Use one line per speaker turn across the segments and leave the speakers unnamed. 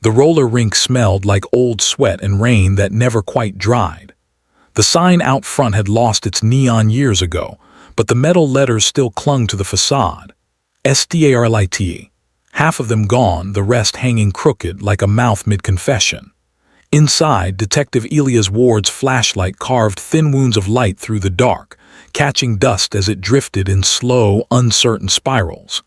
The roller rink smelled like old sweat and rain that never quite dried. The sign out front had lost its neon years ago, but the metal letters still clung to the facade. Starlite. Half of them gone, the rest hanging crooked like a mouth mid-confession. Inside, Detective Elias Ward's flashlight carved thin wounds of light through the dark, catching dust as it drifted in slow, uncertain spirals.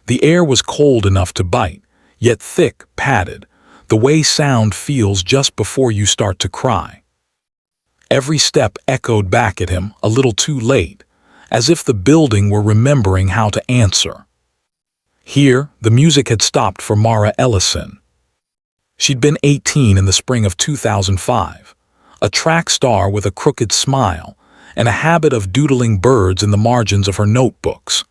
The air was cold enough to bite, yet thick, padded, the way sound feels just before you start to cry. Every step echoed back at him, a little too late, as if the building were remembering how to answer. Here, the music had stopped for Mara Ellison. She'd been 18 in the spring of 2005, a track star with a crooked smile and a habit of doodling birds in the margins of her notebooks.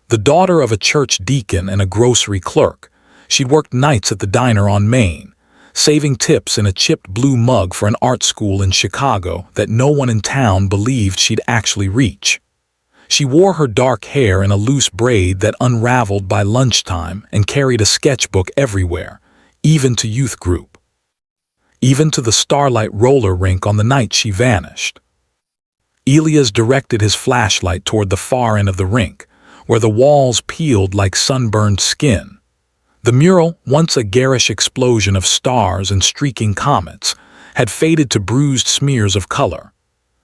The daughter of a church deacon and a grocery clerk, she'd worked nights at the diner on Main, saving tips in a chipped blue mug for an art school in Chicago that no one in town believed she'd actually reach. She wore her dark hair in a loose braid that unraveled by lunchtime and carried a sketchbook everywhere, even to youth group. Even to the Starlite Roller Rink on the night she vanished. Elias directed his flashlight toward the far end of the rink, where the walls peeled like sunburned skin. The mural, once a garish explosion of stars and streaking comets, had faded to bruised smears of color.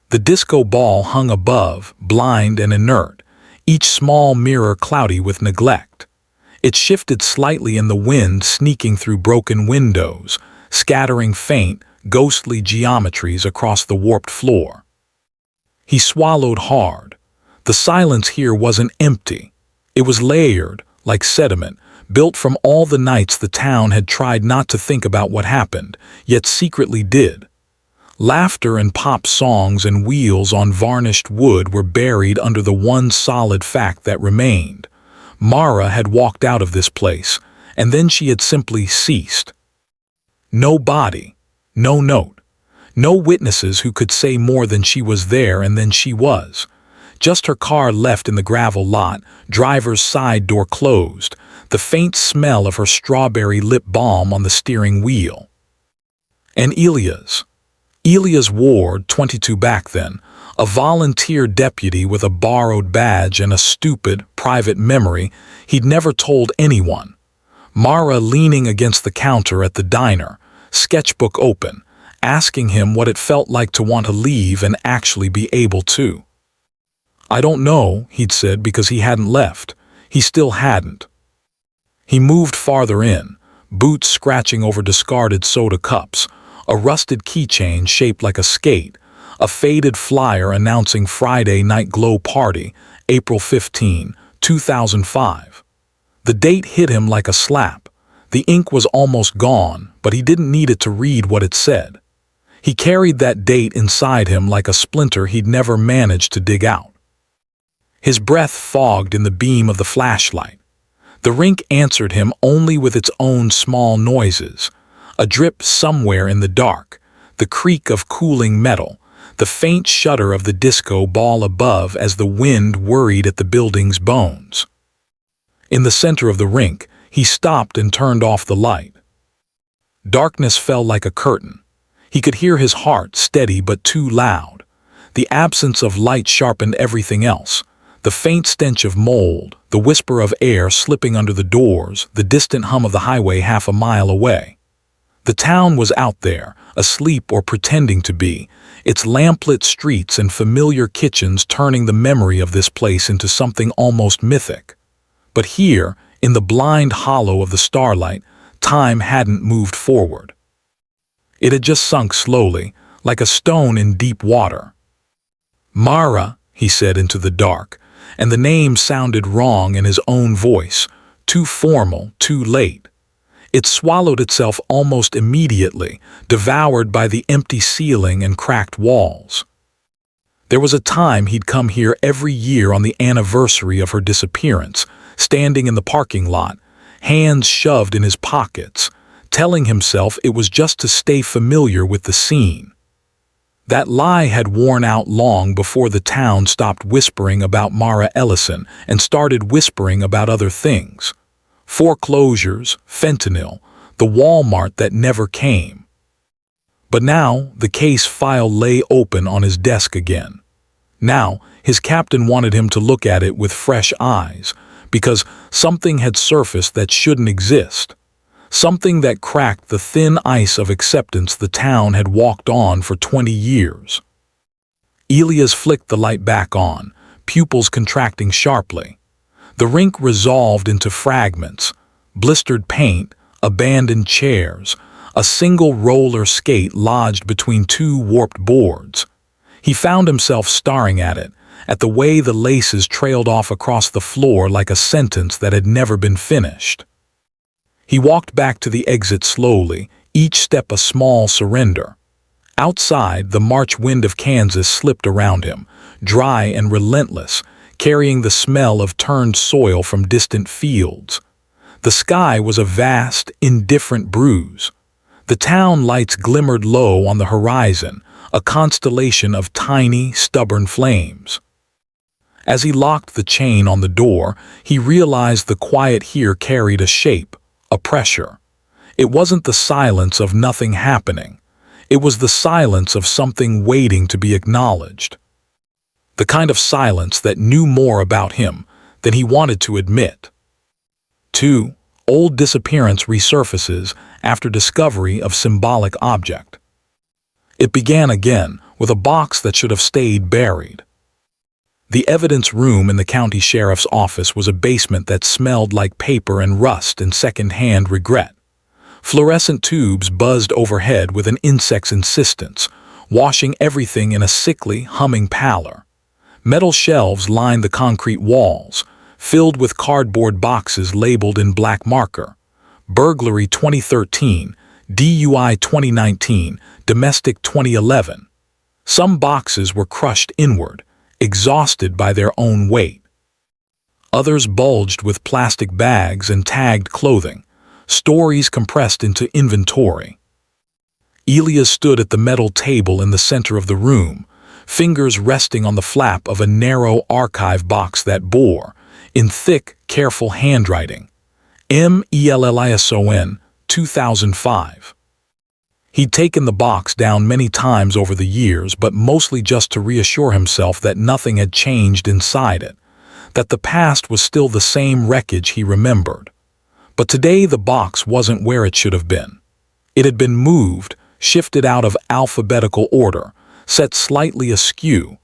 The disco ball hung above, blind and inert, each small mirror cloudy with neglect. It shifted slightly in the wind, sneaking through broken windows, scattering faint, ghostly geometries across the warped floor. He swallowed hard. The silence here wasn't empty. It was layered, like sediment, built from all the nights the town had tried not to think about what happened, yet secretly did. Laughter and pop songs and wheels on varnished wood were buried under the one solid fact that remained. Mara had walked out of this place, and then she had simply ceased. No body, no note, no witnesses who could say more than she was there and then she was. Just her car left in the gravel lot, driver's side door closed, the faint smell of her strawberry lip balm on the steering wheel. And Elias Ward, 22 back then, a volunteer deputy with a borrowed badge and a stupid, private memory he'd never told anyone. Mara leaning against the counter at the diner, sketchbook open, asking him what it felt like to want to leave and actually be able to. "I don't know," he'd said, because he hadn't left. He still hadn't. He moved farther in, boots scratching over discarded soda cups, a rusted keychain shaped like a skate, a faded flyer announcing Friday night glow party, April 15, 2005. The date hit him like a slap. The ink was almost gone, but he didn't need it to read what it said. He carried that date inside him like a splinter he'd never managed to dig out. His breath fogged in the beam of the flashlight. The rink answered him only with its own small noises. A drip somewhere in the dark, the creak of cooling metal, the faint shudder of the disco ball above as the wind worried at the building's bones. In the center of the rink, he stopped and turned off the light. Darkness fell like a curtain. He could hear his heart, steady but too loud. The absence of light sharpened everything else. The faint stench of mold, the whisper of air slipping under the doors, the distant hum of the highway half a mile away. The town was out there, asleep or pretending to be, its lamplit streets and familiar kitchens turning the memory of this place into something almost mythic. But here, in the blind hollow of the starlight, time hadn't moved forward. It had just sunk slowly, like a stone in deep water. "Mara," he said into the dark, and the name sounded wrong in his own voice, too formal, too late. It swallowed itself almost immediately, devoured by the empty ceiling and cracked walls. There was a time he'd come here every year on the anniversary of her disappearance, standing in the parking lot, hands shoved in his pockets, telling himself it was just to stay familiar with the scene. That lie had worn out long before the town stopped whispering about Mara Ellison and started whispering about other things. Foreclosures, fentanyl, the Walmart that never came. But now the case file lay open on his desk again. Now his captain wanted him to look at it with fresh eyes, because something had surfaced that shouldn't exist. Something that cracked the thin ice of acceptance the town had walked on for 20 years. Elias flicked the light back on, pupils contracting sharply. The rink resolved into fragments: blistered paint, abandoned chairs, a single roller skate lodged between two warped boards. He found himself staring at it, at the way the laces trailed off across the floor like a sentence that had never been finished. He walked back to the exit slowly, each step a small surrender. Outside, the March wind of Kansas slipped around him, dry and relentless, carrying the smell of turned soil from distant fields. The sky was a vast, indifferent bruise. The town lights glimmered low on the horizon, a constellation of tiny, stubborn flames. As he locked the chain on the door, he realized the quiet here carried a shape, a pressure. It wasn't the silence of nothing happening. It was the silence of something waiting to be acknowledged. The kind of silence that knew more about him than he wanted to admit. 2. Old Disappearance resurfaces after discovery of symbolic object. It began again with a box that should have stayed buried. The evidence room in the county sheriff's office was a basement that smelled like paper and rust and second-hand regret. Fluorescent tubes buzzed overhead with an insect's insistence, washing everything in a sickly, humming pallor. Metal shelves lined the concrete walls, filled with cardboard boxes labeled in black marker: Burglary 2013, DUI 2019, Domestic 2011. Some boxes were crushed inward, exhausted by their own weight. Others bulged with plastic bags and tagged clothing, stories compressed into inventory. Elias stood at the metal table in the center of the room, fingers resting on the flap of a narrow archive box that bore, in thick, careful handwriting, Mara 2005. He'd taken the box down many times over the years, but mostly just to reassure himself that nothing had changed inside it, that the past was still the same wreckage he remembered. But today the box wasn't where it should have been. It had been moved, shifted out of alphabetical order, set slightly askew,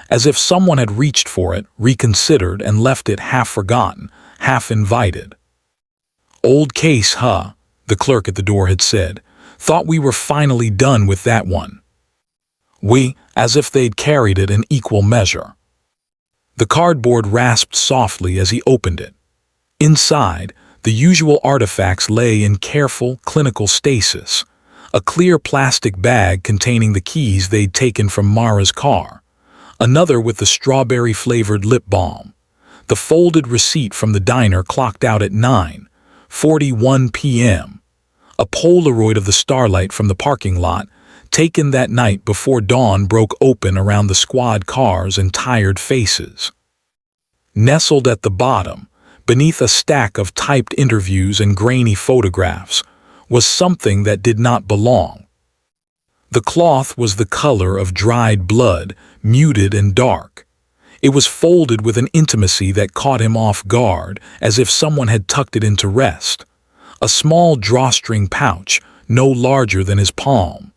as if someone had reached for it, reconsidered, and left it half forgotten, half invited. "Old case, huh?" the clerk at the door had said. "Thought we were finally done with that one." As if they'd carried it in equal measure. The cardboard rasped softly as he opened it. Inside, the usual artifacts lay in careful, clinical stasis: a clear plastic bag containing the keys they'd taken from Mara's car, another with the strawberry-flavored lip balm, the folded receipt from the diner clocked out at 9:41 p.m., a Polaroid of the Starlite from the parking lot, taken that night before dawn broke open around the squad cars and tired faces. Nestled at the bottom, beneath a stack of typed interviews and grainy photographs, was something that did not belong. The cloth was the color of dried blood, muted and dark. It was folded with an intimacy that caught him off guard, as if someone had tucked it into rest. A small drawstring pouch, no larger than his palm.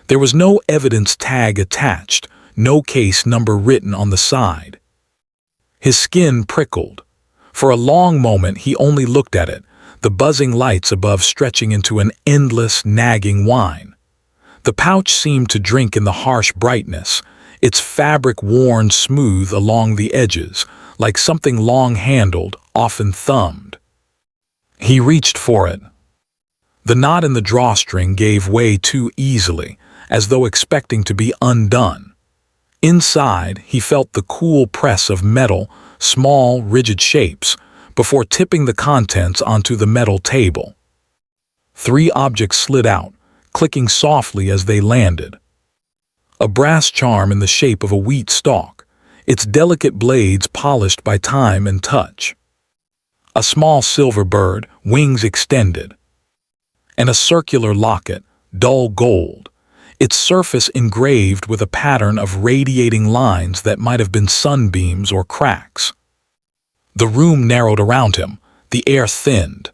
There was no evidence tag attached, no case number written on the side. His skin prickled. For a long moment he only looked at it, the buzzing lights above stretching into an endless, nagging whine. The pouch seemed to drink in the harsh brightness, its fabric worn smooth along the edges, like something long-handled, often thumbed. He reached for it. The knot in the drawstring gave way too easily, as though expecting to be undone. Inside, he felt the cool press of metal, small, rigid shapes, before tipping the contents onto the metal table. 3 objects slid out, clicking softly as they landed. A brass charm in the shape of a wheat stalk, its delicate blades polished by time and touch. A small silver bird, wings extended. and a circular locket, dull gold, its surface engraved with a pattern of radiating lines that might have been sunbeams or cracks. The room narrowed around him, the air thinned.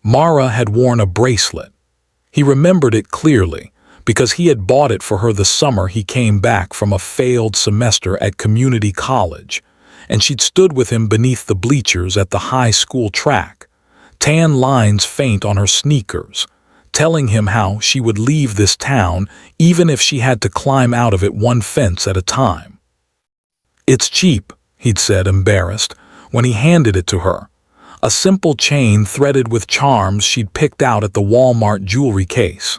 Mara had worn a bracelet. He remembered it clearly, because he had bought it for her the summer he came back from a failed semester at community college, and she'd stood with him beneath the bleachers at the high school track, tan lines faint on her sneakers, telling him how she would leave this town even if she had to climb out of it one fence at a time. "It's cheap," he'd said, embarrassed, when he handed it to her, a simple chain threaded with charms she'd picked out at the Walmart jewelry case.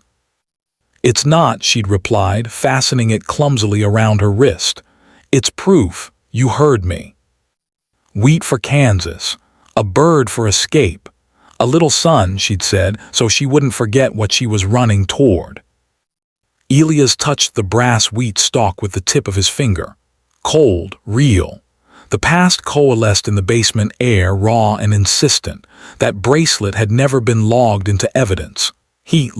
"It's not," she'd replied, fastening it clumsily around her wrist. "It's proof, you heard me. Wheat for Kansas, a bird for escape, a little sun," she'd said, so she wouldn't forget what she was running toward. Elias touched the brass wheat stalk with the tip of his finger. Cold, real. The past coalesced in the basement air, raw and insistent. That bracelet had never been logged into evidence. He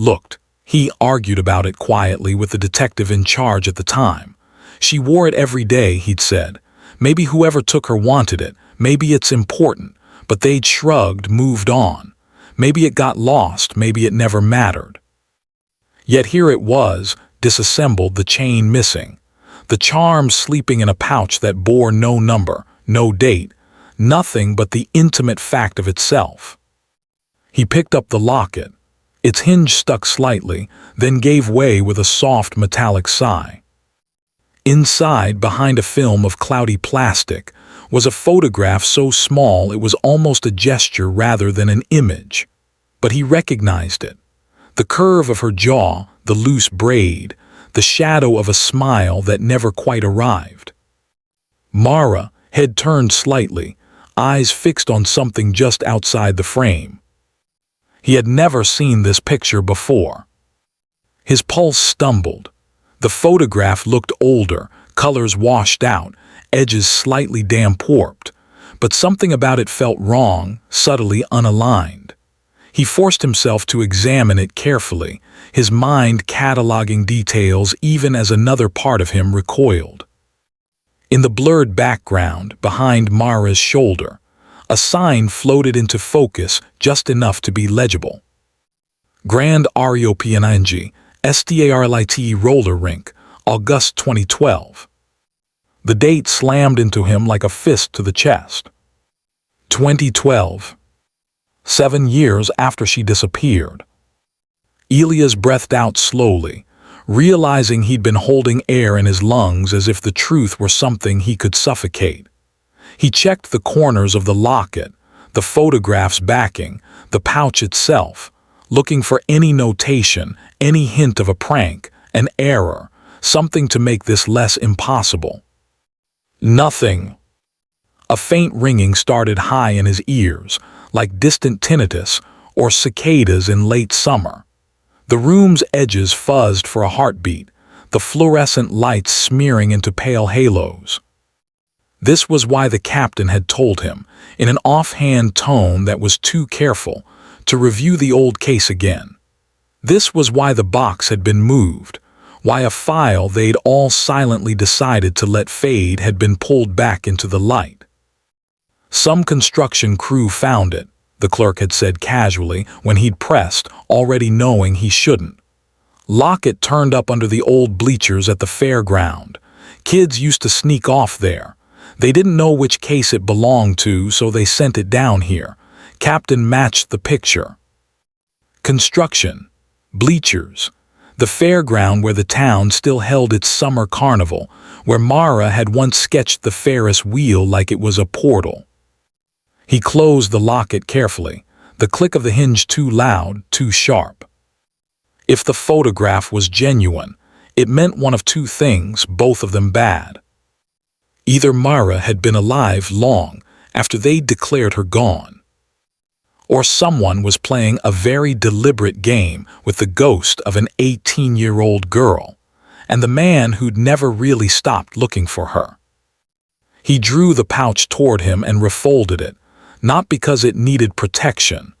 argued about it quietly with the detective in charge at the time. She wore it every day, he'd said. Maybe whoever took her wanted it, maybe it's important, but they'd shrugged, moved on. Maybe it got lost, maybe it never mattered. Yet here it was, disassembled, the chain missing. The charm sleeping in a pouch that bore no number, no date, nothing but the intimate fact of itself. He picked up the locket. Its hinge stuck slightly, then gave way with a soft metallic sigh. Inside, behind a film of cloudy plastic, was a photograph so small it was almost a gesture rather than an image. But he recognized it. The curve of her jaw, the loose braid, the shadow of a smile that never quite arrived. Mara, head turned slightly, eyes fixed on something just outside the frame. He had never seen this picture before. His pulse stumbled. The photograph looked older, colors washed out, edges slightly damp-warped, but something about it felt wrong, subtly unaligned. He forced himself to examine it carefully, his mind cataloging details even as another part of him recoiled. In the blurred background, behind Mara's shoulder, a sign floated into focus just enough to be legible. Grand Ariopianingi, Starlite Roller Rink, August 2012. The date slammed into him like a fist to the chest. 2012. 7 years after she disappeared. Elias breathed out slowly, realizing he'd been holding air in his lungs as if the truth were something he could suffocate. He checked the corners of the locket, the photograph's backing, the pouch itself, looking for any notation, any hint of a prank, an error, something to make this less impossible. Nothing. A faint ringing started high in his ears, like distant tinnitus or cicadas in late summer. The room's edges fuzzed for a heartbeat, the fluorescent lights smearing into pale halos. This was why the captain had told him, in an offhand tone that was too careful, to review the old case again. This was why the box had been moved, why a file they'd all silently decided to let fade had been pulled back into the light. Some construction crew found it, the clerk had said casually when he'd pressed, already knowing he shouldn't. Locket turned up under the old bleachers at the fairground. Kids used to sneak off there. They didn't know which case it belonged to, so they sent it down here. Captain matched the picture. Construction. Bleachers. The fairground where the town still held its summer carnival, where Mara had once sketched the Ferris wheel like it was a portal. He closed the locket carefully, the click of the hinge too loud, too sharp. If the photograph was genuine, it meant one of two things, both of them bad. Either Mara had been alive long after they'd declared her gone, or someone was playing a very deliberate game with the ghost of an 18-year-old girl, and the man who'd never really stopped looking for her. He drew the pouch toward him and refolded it, not because it needed protection,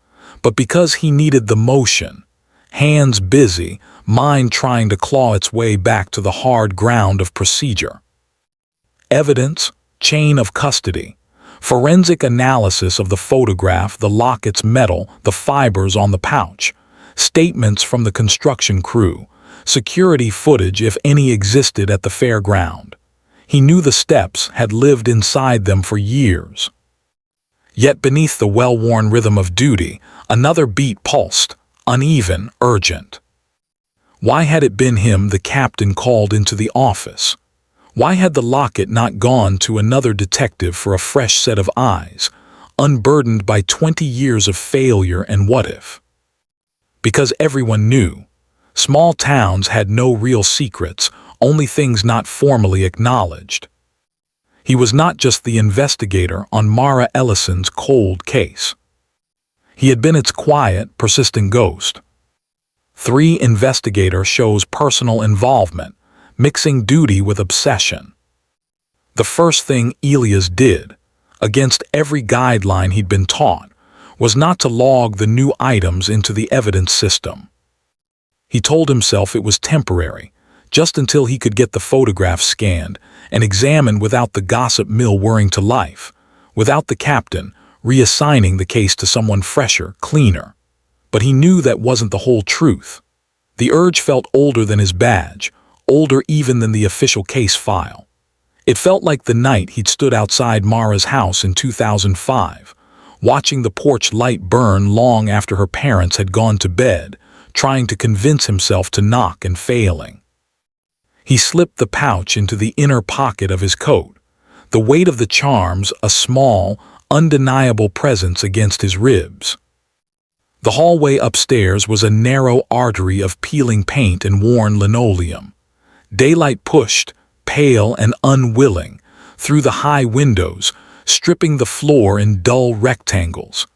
but because he needed the motion, hands busy, mind trying to claw its way back to the hard ground of procedure. Evidence, chain of custody, forensic analysis of the photograph, the locket's metal, the fibers on the pouch, statements from the construction crew, security footage if any existed at the fairground. He knew the steps, had lived inside them for years. Yet beneath the well-worn rhythm of duty, another beat pulsed, uneven, urgent. Why had it been him the captain called into the office? Why had the locket not gone to another detective for a fresh set of eyes, unburdened by 20 years of failure and what if? Because everyone knew. Small towns had no real secrets, only things not formally acknowledged. He was not just the investigator on Mara Ellison's cold case. He had been its quiet, persistent ghost. 3 investigator shows personal involvement, mixing duty with obsession. The first thing Elias did, against every guideline he'd been taught, was not to log the new items into the evidence system. He told himself it was temporary, just until he could get the photographs scanned and examined without the gossip mill whirring to life, without the captain reassigning the case to someone fresher, cleaner. But he knew that wasn't the whole truth. The urge felt older than his badge, older even than the official case file. It felt like the night he'd stood outside Mara's house in 2005, watching the porch light burn long after her parents had gone to bed, trying to convince himself to knock and failing. He slipped the pouch into the inner pocket of his coat, the weight of the charms a small, undeniable presence against his ribs. The hallway upstairs was a narrow artery of peeling paint and worn linoleum. Daylight pushed, pale and unwilling, through the high windows, stripping the floor in dull rectangles.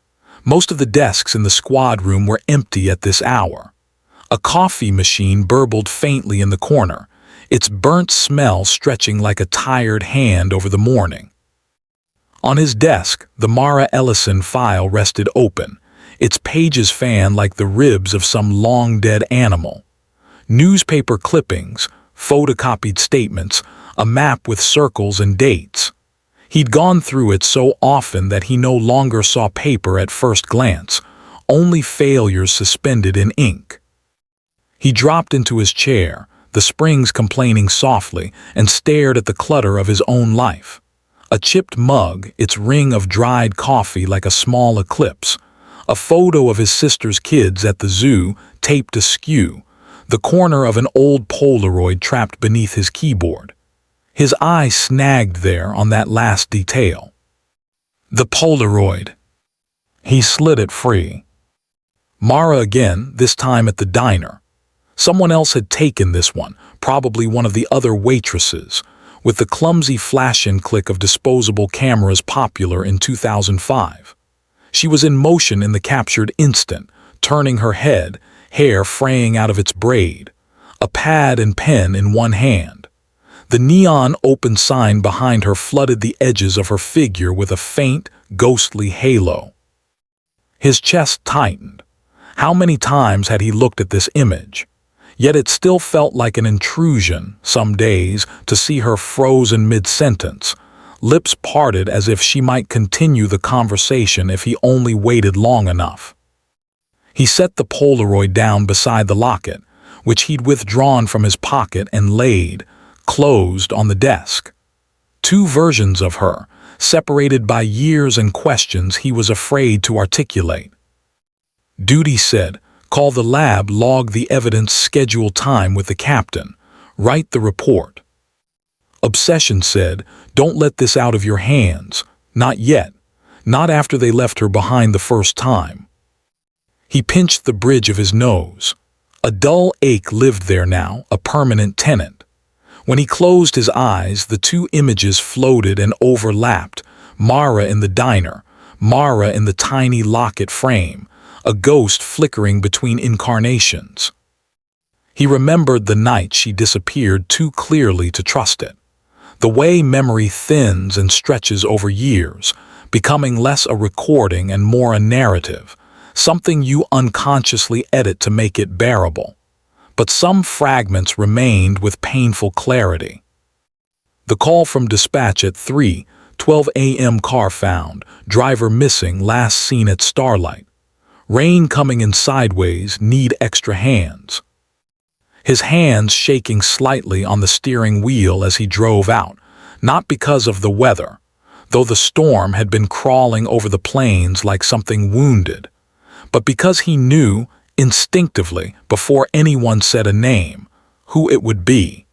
Most of the desks in the squad room were empty at this hour. A coffee machine burbled faintly in the corner, its burnt smell stretching like a tired hand over the morning. On his desk, the Mara Ellison file rested open, its pages fanned like the ribs of some long-dead animal. Newspaper clippings, photocopied statements, a map with circles and dates. He'd gone through it so often that he no longer saw paper at first glance, only failures suspended in ink. He dropped into his chair, the springs complaining softly, and stared at the clutter of his own life. A chipped mug, its ring of dried coffee like a small eclipse. A photo of his sister's kids at the zoo, taped askew. The corner of an old Polaroid trapped beneath his keyboard. His eye snagged there on that last detail. The Polaroid. He slid it free. Mara again, this time at the diner. Someone else had taken this one, probably one of the other waitresses, with the clumsy flash and click of disposable cameras popular in 2005. She was in motion in the captured instant, turning her head, hair fraying out of its braid, a pad and pen in one hand. The neon open sign behind her flooded the edges of her figure with a faint, ghostly halo. His chest tightened. How many times had he looked at this image? Yet it still felt like an intrusion, some days, to see her frozen mid-sentence, lips parted as if she might continue the conversation if he only waited long enough. He set the Polaroid down beside the locket, which he'd withdrawn from his pocket and laid, closed, on the desk. 2 versions of her, separated by years and questions he was afraid to articulate. Duty said, call the lab, log the evidence, schedule time with the captain, write the report. Obsession said, don't let this out of your hands, not yet, not after they left her behind the first time. He pinched the bridge of his nose. A dull ache lived there now, a permanent tenant. When he closed his eyes, the 2 images floated and overlapped, Mara in the diner, Mara in the tiny locket frame, a ghost flickering between incarnations. He remembered the night she disappeared too clearly to trust it. The way memory thins and stretches over years, becoming less a recording and more a narrative, something you unconsciously edit to make it bearable. But some fragments remained with painful clarity. The call from dispatch at 3:12 a.m. car found, driver missing, last seen at Starlite. Rain coming in sideways, need extra hands. His hands shaking slightly on the steering wheel as he drove out, not because of the weather, though the storm had been crawling over the plains like something wounded, but because he knew, instinctively, before anyone said a name, who it would be.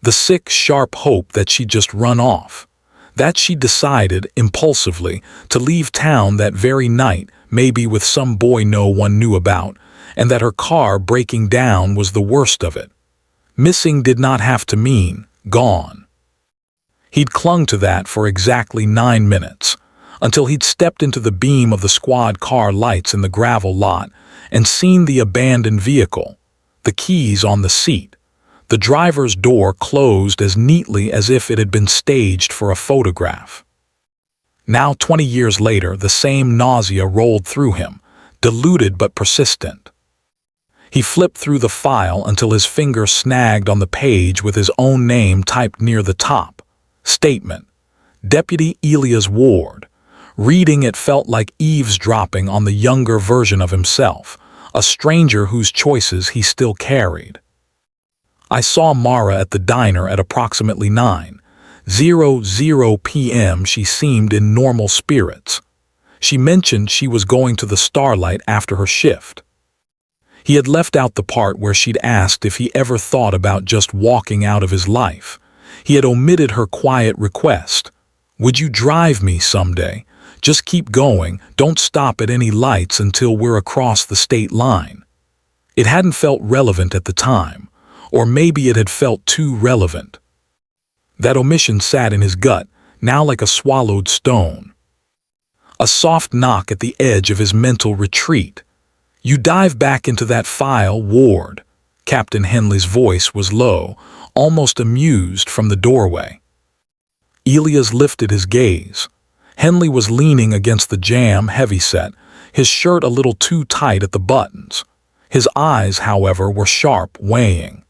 The sick, sharp hope that she'd just run off, that she decided, impulsively, to leave town that very night, maybe with some boy no one knew about, and that her car breaking down was the worst of it. Missing did not have to mean gone. He'd clung to that for exactly 9 minutes, until he'd stepped into the beam of the squad car lights in the gravel lot and seen the abandoned vehicle, the keys on the seat, the driver's door closed as neatly as if it had been staged for a photograph. Now, 20 years later, the same nausea rolled through him, diluted but persistent. He flipped through the file until his finger snagged on the page with his own name typed near the top. Statement: Deputy Elias Ward. Reading it felt like eavesdropping on the younger version of himself, a stranger whose choices he still carried. I saw Mara at the diner at approximately 9:00 p.m. She seemed in normal spirits. She mentioned she was going to the Starlite after her shift. He had left out the part where she'd asked if he ever thought about just walking out of his life. He had omitted her quiet request. Would you drive me someday? Just keep going, don't stop at any lights until we're across the state line. It hadn't felt relevant at the time, or maybe it had felt too relevant. That omission sat in his gut, now like a swallowed stone. A soft knock at the edge of his mental retreat. You dive back into that file, Ward. Captain Henley's voice was low, almost amused from the doorway. Elias lifted his gaze. Henley was leaning against the jam heavyset, his shirt a little too tight at the buttons. His eyes, however, were sharp, weighing.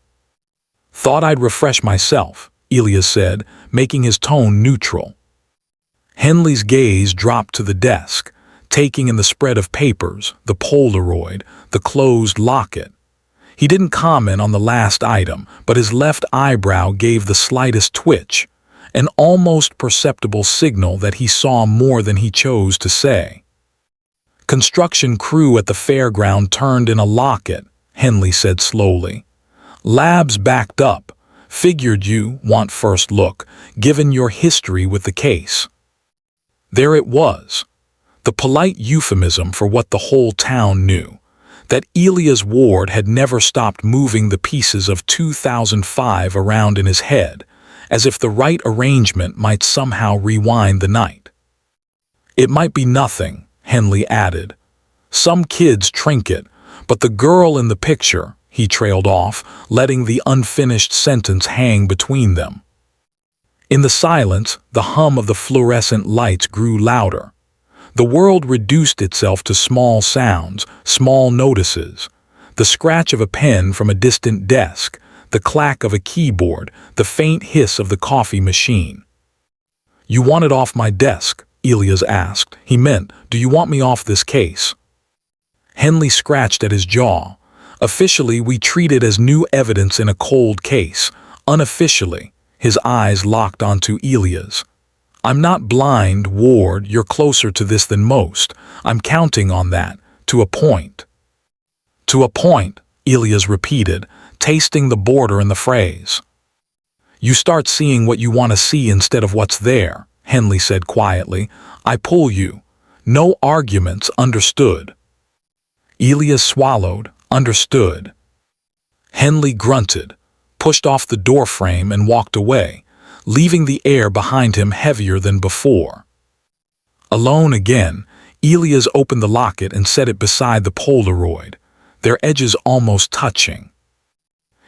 Thought I'd refresh myself, Elias said, making his tone neutral. Henley's gaze dropped to the desk, taking in the spread of papers, the Polaroid, the closed locket. He didn't comment on the last item, but his left eyebrow gave the slightest twitch, an almost perceptible signal that he saw more than he chose to say. Construction crew at the fairground turned in a Locket, Henley said slowly. Labs backed up. Figured you want first look, given your history with the case. There it was, the polite euphemism for what the whole town knew, that Elias Ward had never stopped moving the pieces of 2005 around in his head, as if the right arrangement might somehow rewind the night. It might be nothing, Henley added. Some kid's trinket, but the girl in the picture, he trailed off, letting the unfinished sentence hang between them. In the silence, the hum of the fluorescent lights grew louder. The world reduced itself to small sounds, small notices. The scratch of a pen from a distant desk, the clack of a keyboard, the faint hiss of the coffee machine. You want it off my desk, Elias asked. He meant, do you want me off this case? Henley scratched at his jaw. Officially, we treat it as new evidence in a cold case. Unofficially, his eyes locked onto Elias. I'm not blind, Ward, you're closer to this than most. I'm counting on that, to a point. To a point, Elias repeated, tasting the border in the phrase. You start seeing what you want to see instead of what's there, Henley said quietly. I pull you. No arguments, understood. Elias swallowed, understood. Henley grunted, pushed off the doorframe and walked away, leaving the air behind him heavier than before. Alone again, Elias opened the locket and set it beside the Polaroid, their edges almost touching.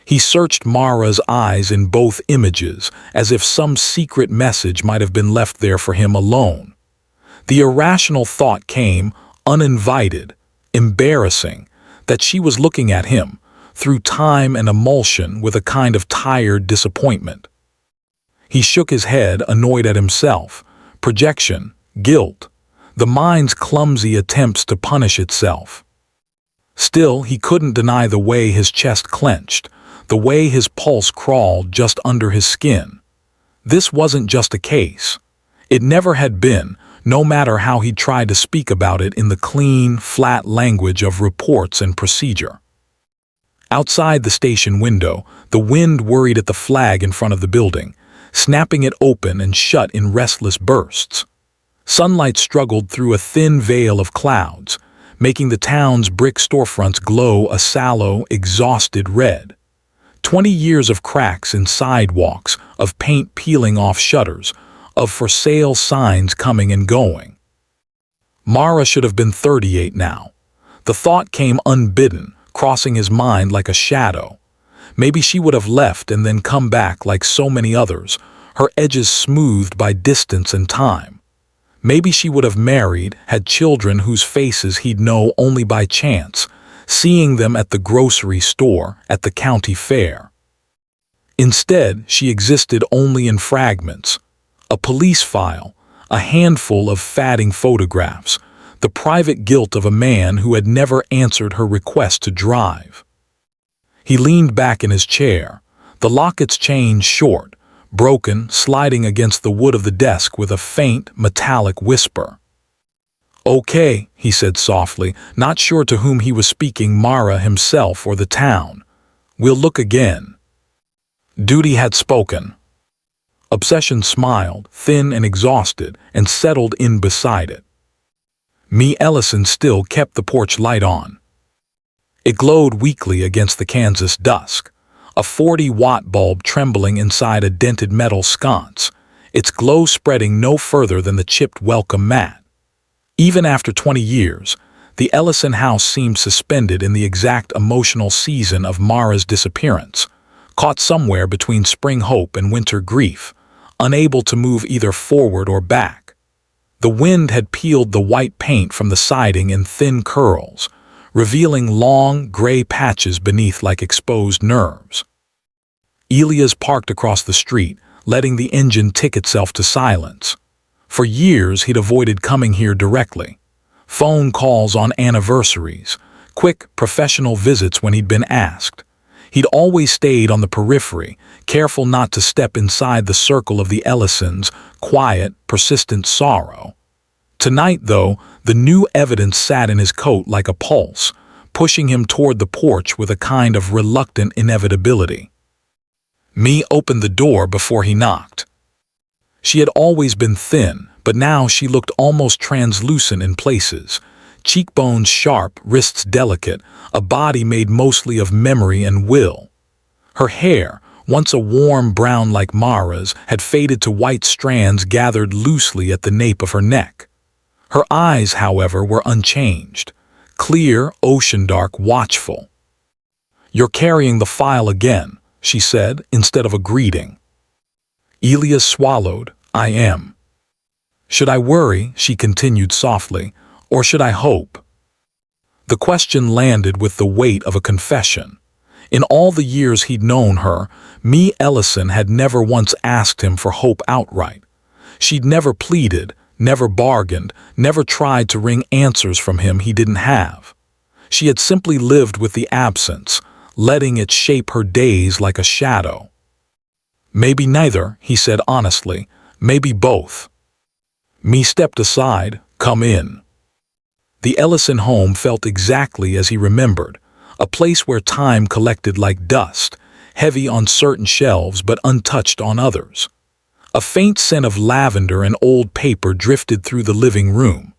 He searched Mara's eyes in both images, as if some secret message might have been left there for him alone. The irrational thought came, uninvited, embarrassing, that she was looking at him, through time and emulsion, with a kind of tired disappointment. He shook his head, annoyed at himself. Projection, guilt, the mind's clumsy attempts to punish itself. Still, he couldn't deny the way his chest clenched, the way his pulse crawled just under his skin. This wasn't just a case. It never had been, no matter how he tried to speak about it in the clean, flat language of reports and procedure. Outside the station window, the wind worried at the flag in front of the building, snapping it open and shut in restless bursts. Sunlight struggled through a thin veil of clouds, making the town's brick storefronts glow a sallow, exhausted red. 20 years of cracks in sidewalks, of paint peeling off shutters, of for sale signs coming and going. Mara should have been 38 now. The thought came unbidden, crossing his mind like a shadow. Maybe she would have left and then come back like so many others, her edges smoothed by distance and time. Maybe she would have married, had children whose faces he'd know only by chance, seeing them at the grocery store, at the county fair. Instead, she existed only in fragments. A police file, a handful of fading photographs, the private guilt of a man who had never answered her request to drive. He leaned back in his chair, the Locket's chain short, broken, sliding against the wood of the desk with a faint, metallic whisper. "Okay," he said softly, not sure to whom he was speaking, Mara himself or the town. "We'll look again." Duty had spoken. Obsession smiled, thin and exhausted, and settled in beside it. Mara Ellison still kept the porch light on. It glowed weakly against the Kansas dusk, a 40-watt bulb trembling inside a dented metal sconce, its glow spreading no further than the chipped welcome mat. Even after 20 years, the Ellison house seemed suspended in the exact emotional season of Mara's disappearance, caught somewhere between spring hope and winter grief, unable to move either forward or back. The wind had peeled the white paint from the siding in thin curls, revealing long, gray patches beneath like exposed nerves. Elias parked across the street, letting the engine tick itself to silence. For years he'd avoided coming here directly. Phone calls on anniversaries, quick, professional visits when he'd been asked. He'd always stayed on the periphery, careful not to step inside the circle of the Ellisons' quiet, persistent sorrow. Tonight, though, the new evidence sat in his coat like a pulse, pushing him toward the porch with a kind of reluctant inevitability. Mara opened the door before he knocked. She had always been thin, but now she looked almost translucent in places. Cheekbones sharp, wrists delicate, a body made mostly of memory and will. Her hair, once a warm brown like Mara's, had faded to white strands gathered loosely at the nape of her neck. Her eyes, however, were unchanged, clear, ocean-dark, watchful. "You're carrying the file again," she said, instead of a greeting. Elias swallowed. "I am." "Should I worry," she continued softly, "or should I hope?" The question landed with the weight of a confession. In all the years he'd known her, Mara Ellison had never once asked him for hope outright. She'd never pleaded, never bargained, never tried to wring answers from him he didn't have. She had simply lived with the absence, letting it shape her days like a shadow. "Maybe neither," he said honestly. "Maybe both." Mara stepped aside. "Come in." The Ellison home felt exactly as he remembered, a place where time collected like dust, heavy on certain shelves but untouched on others. A faint scent of lavender and old paper drifted through the living room.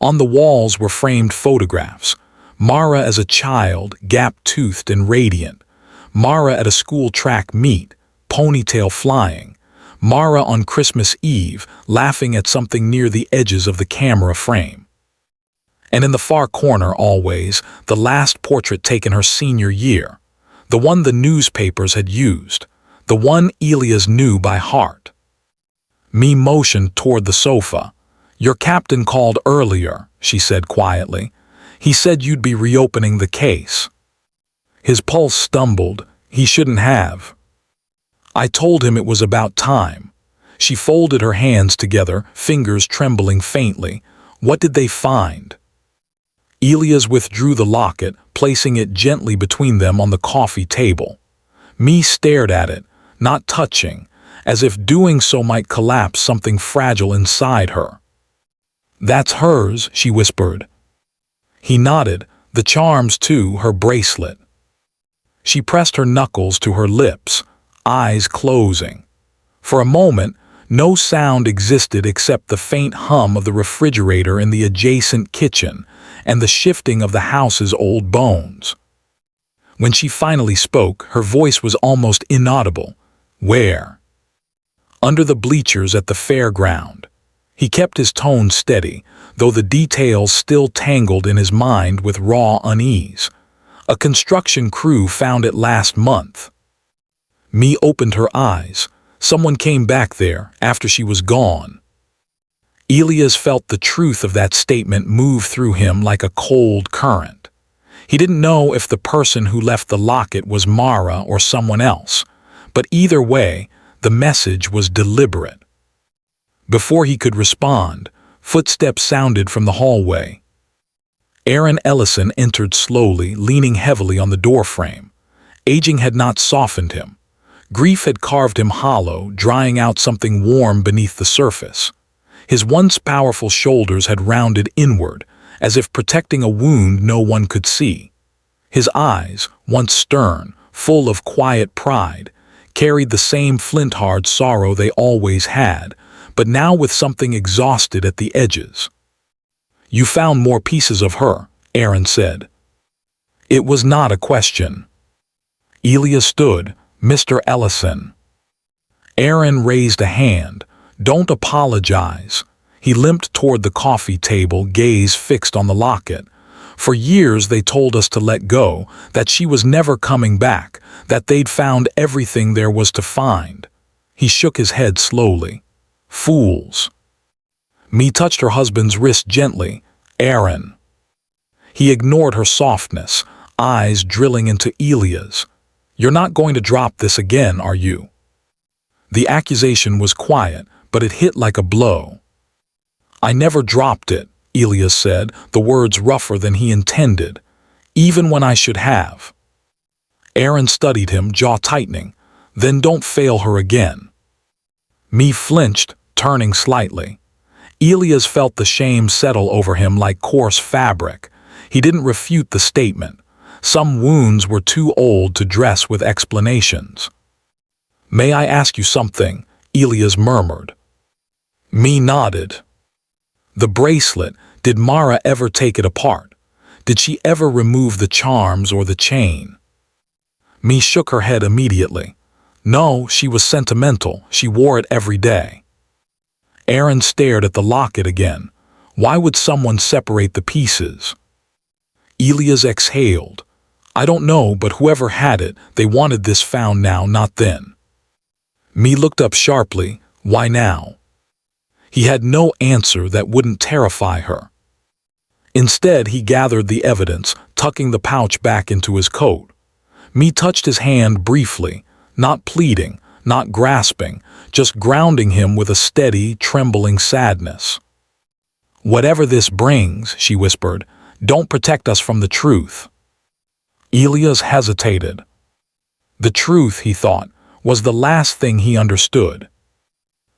On the walls were framed photographs. Mara as a child, gap-toothed and radiant. Mara at a school track meet, ponytail flying. Mara on Christmas Eve, laughing at something near the edges of the camera frame. And in the far corner, always, the last portrait taken her senior year, the one the newspapers had used, the one Elias knew by heart. Mara motioned toward the sofa. "Your captain called earlier," she said quietly. He said you'd be reopening the case. His pulse stumbled. He shouldn't have. I told him it was about time. She folded her hands together, fingers trembling faintly. What did they find? Elias withdrew the locket, placing it gently between them on the coffee table. Me stared at it, not touching, as if doing so might collapse something fragile inside her. That's hers, she whispered. He nodded, the charms too, her bracelet. She pressed her knuckles to her lips, eyes closing. For a moment, no sound existed except the faint hum of the refrigerator in the adjacent kitchen and the shifting of the house's old bones. When she finally spoke, her voice was almost inaudible. Where? Under the bleachers at the fairground. He kept his tone steady, though the details still tangled in his mind with raw unease. A construction crew found it last month. Me opened her eyes. Someone came back there after she was gone. Elias felt the truth of that statement move through him like a cold current. He didn't know if the person who left the locket was Mara or someone else, but either way, the message was deliberate. Before he could respond, footsteps sounded from the hallway. Mara Ellison entered slowly, leaning heavily on the doorframe. Aging had not softened him. Grief had carved him hollow, drying out something warm beneath the surface. His once powerful shoulders had rounded inward, as if protecting a wound no one could see. His eyes, once stern, full of quiet pride, carried the same flint-hard sorrow they always had, but now with something exhausted at the edges. You found more pieces of her, Aaron said. It was not a question. Elias stood, Mr. Ellison. Aaron raised a hand. Don't apologize. He limped toward the coffee table, gaze fixed on the locket. For years they told us to let go, that she was never coming back, that they'd found everything there was to find. He shook his head slowly. Fools. Me touched her husband's wrist gently. Aaron. He ignored her softness, eyes drilling into Elias. You're not going to drop this again, are you? The accusation was quiet, but it hit like a blow. I never dropped it, Elias said, the words rougher than he intended, even when I should have. Aaron studied him, jaw tightening. Then don't fail her again. Me flinched, turning slightly. Elias felt the shame settle over him like coarse fabric. He didn't refute the statement. Some wounds were too old to dress with explanations. May I ask you something? Elias murmured. Me nodded. The bracelet, did Mara ever take it apart? Did she ever remove the charms or the chain? Me shook her head immediately. No, she was sentimental. She wore it every day. Aaron stared at the locket again. Why would someone separate the pieces? Elias exhaled. I don't know, but whoever had it, they wanted this found now, not then. Me looked up sharply. Why now? He had no answer that wouldn't terrify her. Instead, he gathered the evidence, tucking the pouch back into his coat. Me touched his hand briefly, not pleading, not grasping, just grounding him with a steady, trembling sadness. Whatever this brings, she whispered, don't protect us from the truth. Elias hesitated. The truth, he thought, was the last thing he understood.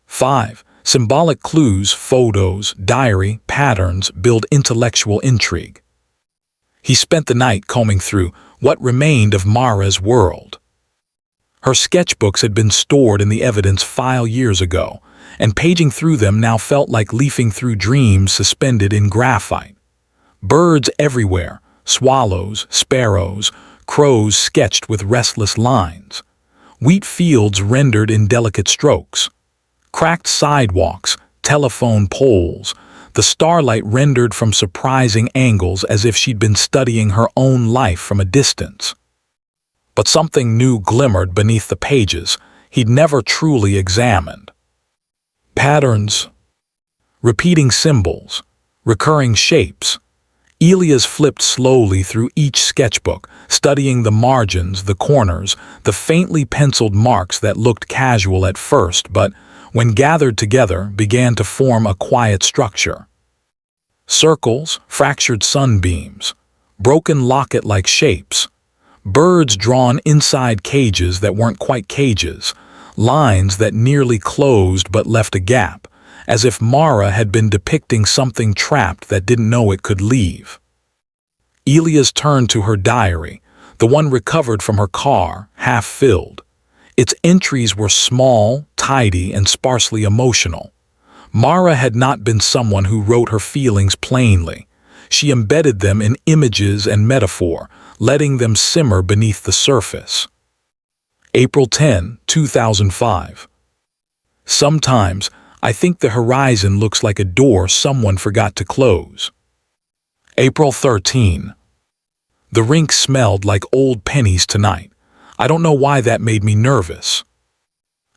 5. Symbolic clues, photos, diary, patterns build intellectual intrigue. He spent the night combing through what remained of Mara's world. Her sketchbooks had been stored in the evidence file years ago, and paging through them now felt like leafing through dreams suspended in graphite. Birds everywhere, swallows, sparrows, crows sketched with restless lines. Wheat fields rendered in delicate strokes. Cracked sidewalks, telephone poles, the starlight rendered from surprising angles as if she'd been studying her own life from a distance. But something new glimmered beneath the pages he'd never truly examined. Patterns, repeating symbols, recurring shapes. Elias flipped slowly through each sketchbook, studying the margins, the corners, the faintly penciled marks that looked casual at first but, when gathered together, began to form a quiet structure. Circles, fractured sunbeams, broken locket-like shapes, birds drawn inside cages that weren't quite cages, lines that nearly closed but left a gap, as if Mara had been depicting something trapped that didn't know it could leave. Elias turned to her diary, the one recovered from her car, half filled. Its entries were small, tidy, and sparsely emotional. Mara had not been someone who wrote her feelings plainly. She embedded them in images and metaphor, letting them simmer beneath the surface. April 10, 2005. Sometimes, I think the horizon looks like a door someone forgot to close. April 13. The rink smelled like old pennies tonight. I don't know why that made me nervous.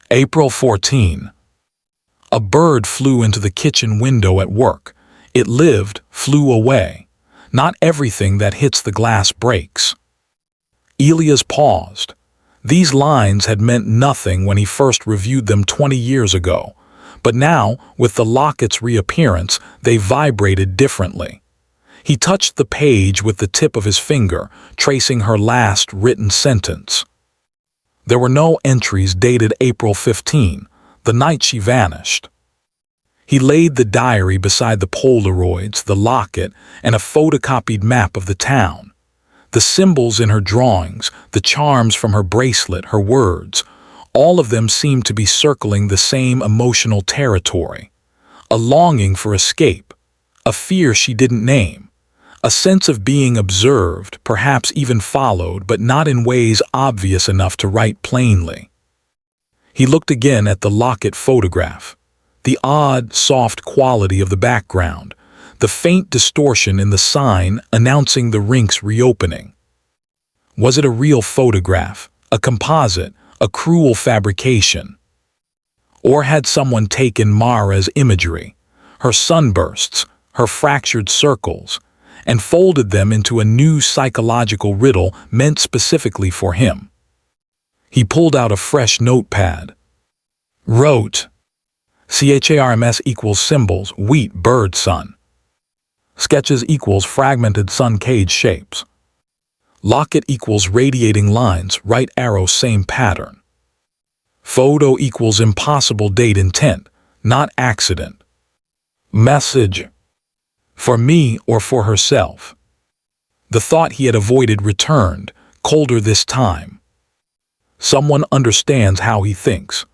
April 14. A bird flew into the kitchen window at work. It lived, flew away. Not everything that hits the glass breaks. Elias paused. These lines had meant nothing when he first reviewed them 20 years ago, but now, with the Locket's reappearance, they vibrated differently. He touched the page with the tip of his finger, tracing her last written sentence. There were no entries dated April 15, the night she vanished. He laid the diary beside the Polaroids, the locket, and a photocopied map of the town. The symbols in her drawings, the charms from her bracelet, her words, all of them seemed to be circling the same emotional territory. A longing for escape, a fear she didn't name, a sense of being observed, perhaps even followed, but not in ways obvious enough to write plainly. He looked again at the Locket photograph. The odd, soft quality of the background, the faint distortion in the sign announcing the rink's reopening. Was it a real photograph, a composite, a cruel fabrication? Or had someone taken Mara's imagery, her sunbursts, her fractured circles, and folded them into a new psychological riddle meant specifically for him? He pulled out a fresh notepad. Wrote, CHARMS equals symbols, wheat, bird, sun. Sketches equals fragmented sun cage shapes. Locket equals radiating lines, right arrow, same pattern. Photo equals impossible date, intent, not accident. Message. For me or for herself? The thought he had avoided returned, colder this time. Someone understands how he thinks.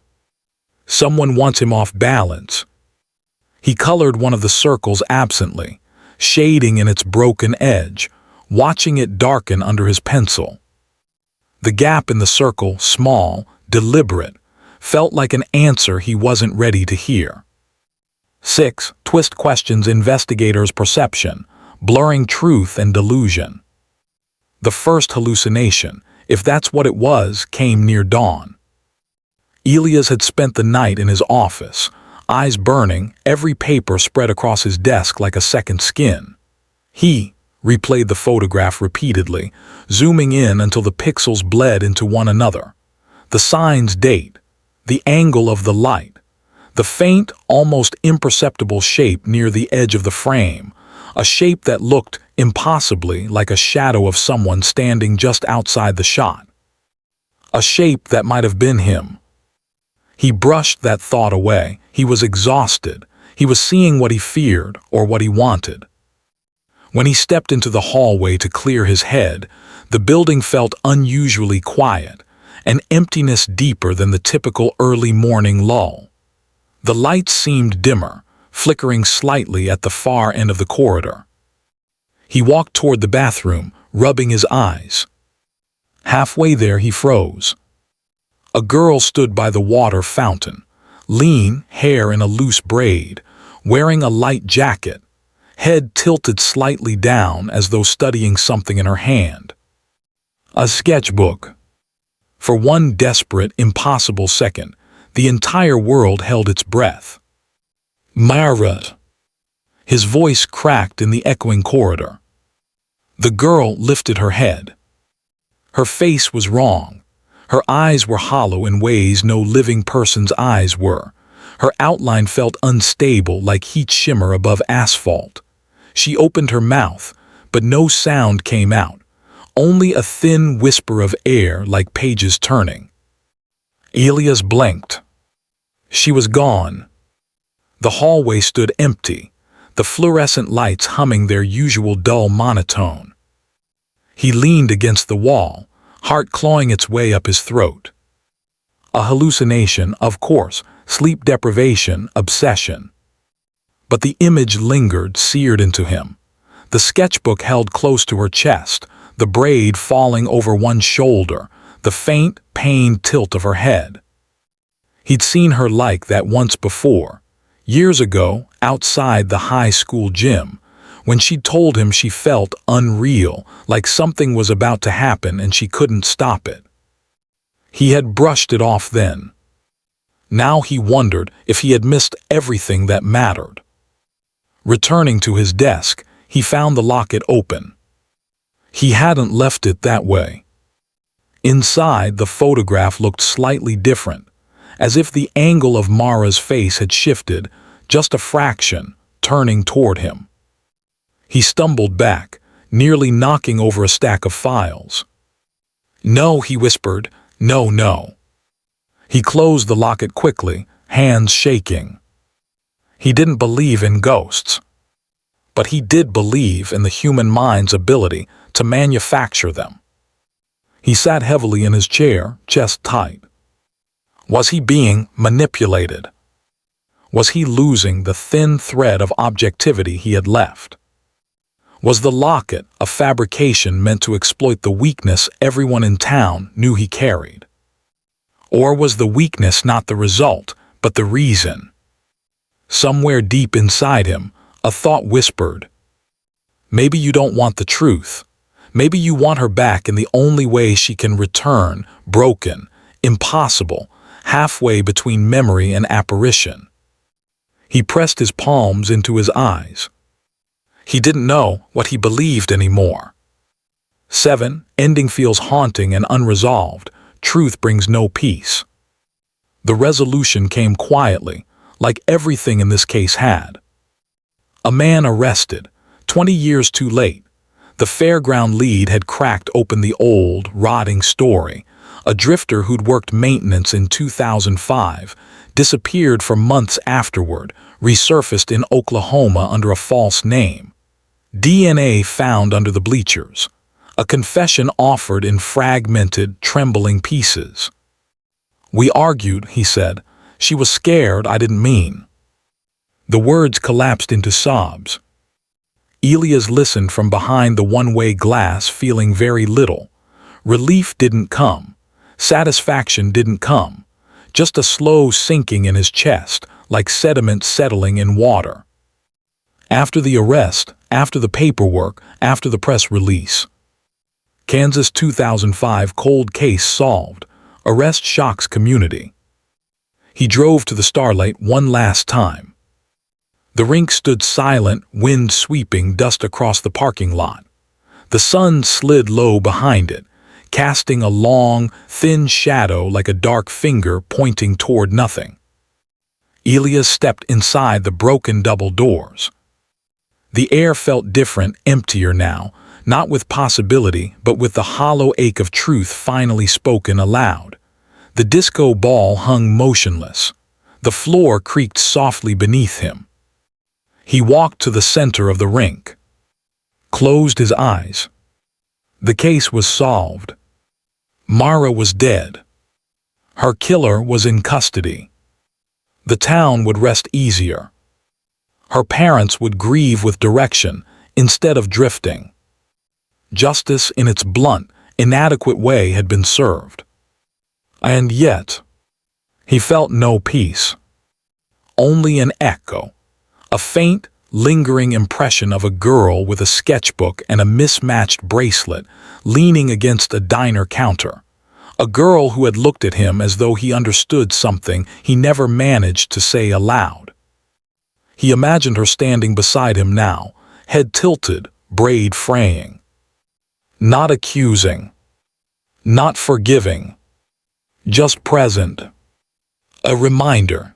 Someone wants him off balance. He colored one of the circles absently, shading in its broken edge, watching it darken under his pencil. The gap in the circle, small, deliberate, felt like an answer he wasn't ready to hear. 6. Twist questions investigator's perception, blurring truth and delusion. The first hallucination, if that's what it was, came near dawn. Elias had spent the night in his office, eyes burning, every paper spread across his desk like a second skin. He replayed the photograph repeatedly, zooming in until the pixels bled into one another. The sign's date, the angle of the light, the faint, almost imperceptible shape near the edge of the frame, a shape that looked, impossibly, like a shadow of someone standing just outside the shot. A shape that might have been him. He brushed that thought away. He was exhausted. He was seeing what he feared or what he wanted. When he stepped into the hallway to clear his head, the building felt unusually quiet, an emptiness deeper than the typical early morning lull. The lights seemed dimmer, flickering slightly at the far end of the corridor. He walked toward the bathroom, rubbing his eyes. Halfway there he froze. A girl stood by the water fountain, lean, hair in a loose braid, wearing a light jacket, head tilted slightly down as though studying something in her hand. A sketchbook. For one desperate, impossible second, the entire world held its breath. Mara. His voice cracked in the echoing corridor. The girl lifted her head. Her face was wrong. Her eyes were hollow in ways no living person's eyes were. Her outline felt unstable like heat shimmer above asphalt. She opened her mouth, but no sound came out, only a thin whisper of air like pages turning. Elias blinked. She was gone. The hallway stood empty, the fluorescent lights humming their usual dull monotone. He leaned against the wall, heart clawing its way up his throat. A hallucination, of course, sleep deprivation, obsession. But the image lingered, seared into him. The sketchbook held close to her chest, the braid falling over one shoulder, the faint, pained tilt of her head. He'd seen her like that once before, years ago, outside the high school gym, when she'd told him she felt unreal, like something was about to happen and she couldn't stop it. He had brushed it off then. Now he wondered if he had missed everything that mattered. Returning to his desk, he found the locket open. He hadn't left it that way. Inside, the photograph looked slightly different, as if the angle of Mara's face had shifted, just a fraction, turning toward him. He stumbled back, nearly knocking over a stack of files. "No," he whispered, "no, no." He closed the locket quickly, hands shaking. He didn't believe in ghosts, but he did believe in the human mind's ability to manufacture them. He sat heavily in his chair, chest tight. Was he being manipulated? Was he losing the thin thread of objectivity he had left? Was the locket a fabrication meant to exploit the weakness everyone in town knew he carried? Or was the weakness not the result, but the reason? Somewhere deep inside him, a thought whispered, "Maybe you don't want the truth. Maybe you want her back in the only way she can return, broken, impossible, halfway between memory and apparition." He pressed his palms into his eyes. He didn't know what he believed anymore. 7. Ending feels haunting and unresolved. Truth brings no peace. The resolution came quietly, like everything in this case had. A man arrested, 20 years too late. The fairground lead had cracked open the old, rotting story. A drifter who'd worked maintenance in 2005, disappeared for months afterward, resurfaced in Oklahoma under a false name. DNA found under the bleachers. A confession offered in fragmented, trembling pieces. "We argued," he said. "She was scared, I didn't mean." The words collapsed into sobs. Elias listened from behind the one-way glass, feeling very little. Relief didn't come. Satisfaction didn't come. Just a slow sinking in his chest, like sediment settling in water. After the arrest, after the paperwork, after the press release. Kansas 2005 cold case solved. Arrest shocks community. He drove to the Starlite one last time. The rink stood silent, wind sweeping dust across the parking lot. The sun slid low behind it, casting a long, thin shadow like a dark finger pointing toward nothing. Elias stepped inside the broken double doors. The air felt different, emptier now, not with possibility, but with the hollow ache of truth finally spoken aloud. The disco ball hung motionless. The floor creaked softly beneath him. He walked to the center of the rink. Closed his eyes. The case was solved. Mara was dead. Her killer was in custody. The town would rest easier. Her parents would grieve with direction instead of drifting. Justice in its blunt, inadequate way had been served. And yet, he felt no peace. Only an echo, a faint, lingering impression of a girl with a sketchbook and a mismatched bracelet leaning against a diner counter. A girl who had looked at him as though he understood something he never managed to say aloud. He imagined her standing beside him now, head tilted, braid fraying. Not accusing, not forgiving, just present. A reminder.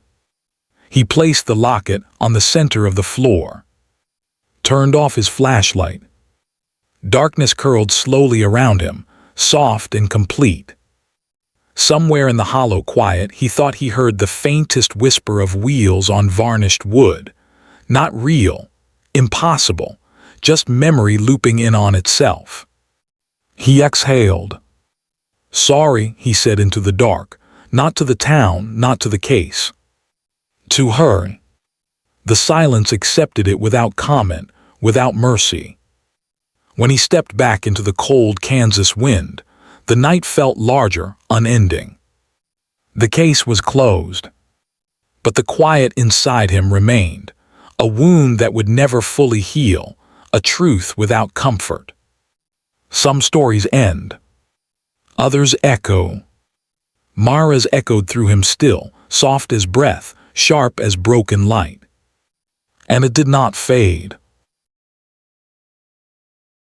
He placed the locket on the center of the floor, turned off his flashlight. Darkness curled slowly around him, soft and complete. Somewhere in the hollow quiet, he thought he heard the faintest whisper of wheels on varnished wood. Not real, impossible, just memory looping in on itself. He exhaled. Sorry, he said into the dark, not to the town, not to the case. To her. The silence accepted it without comment, without mercy. When he stepped back into the cold Kansas wind, the night felt larger, unending. The case was closed. But the quiet inside him remained, a wound that would never fully heal, a truth without comfort. Some stories end. Others echo. Mara's echoed through him still, soft as breath, sharp as broken light. And it did not fade.